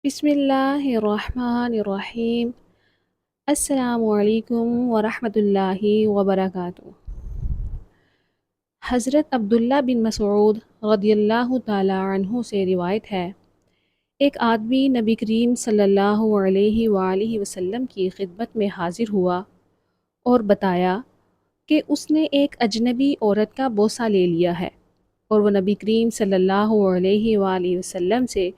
بسم اللہ الرحمن الرحیم۔ السلام علیکم ورحمۃ اللہ وبرکاتہ۔ حضرت عبداللہ بن مسعود رضی اللہ تعالی عنہ سے روایت ہے، ایک آدمی نبی کریم صلی اللہ علیہ وآلہ وسلم کی خدمت میں حاضر ہوا اور بتایا کہ اس نے ایک اجنبی عورت کا بوسہ لے لیا ہے، اور وہ نبی کریم صلی اللہ علیہ وآلہ وسلم سے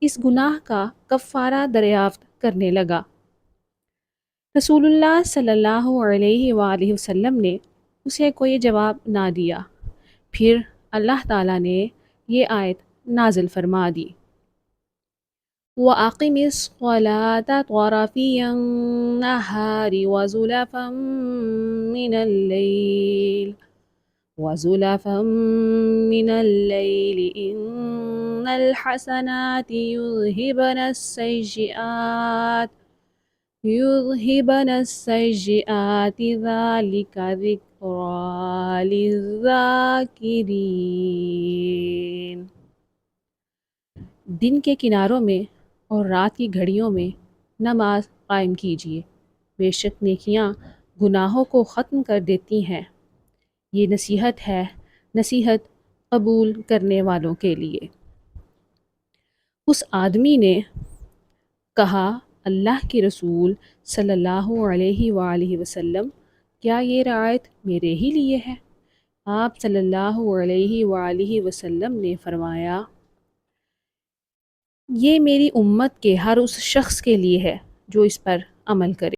اس گناہ کا کفارہ دریافت کرنے لگا۔ رسول اللہ صلی اللہ علیہ وآلہ وسلم نے اسے کوئی جواب نہ دیا۔ پھر اللہ تعالیٰ نے یہ آیت نازل فرما دی، وَأَقِمِ الصَّلَاةَ طَرَفِيَ النَّهَارِ وَزُلَفًا مِّنَ اللَّيْلِ إِنَّ الْحَسَنَاتِ يُذْهِبْنَ السَّيِّئَاتِ ذَلِكَ ذِكْرَىٰ لِلذَّاكِرِينَ۔ دن کے کناروں میں اور رات کی گھڑیوں میں نماز قائم کیجیے، بے شک نیکیاں گناہوں کو ختم کر دیتی ہیں۔ یہ نصیحت ہے، نصیحت قبول کرنے والوں کے لیے۔ اس آدمی نے کہا، اللہ کے رسول صلی اللہ علیہ وآلہ وسلم، کیا یہ رعایت میرے ہی لیے ہے؟ آپ صلی اللہ علیہ وآلہ وسلم نے فرمایا، یہ میری امت کے ہر اس شخص کے لیے ہے جو اس پر عمل کرے۔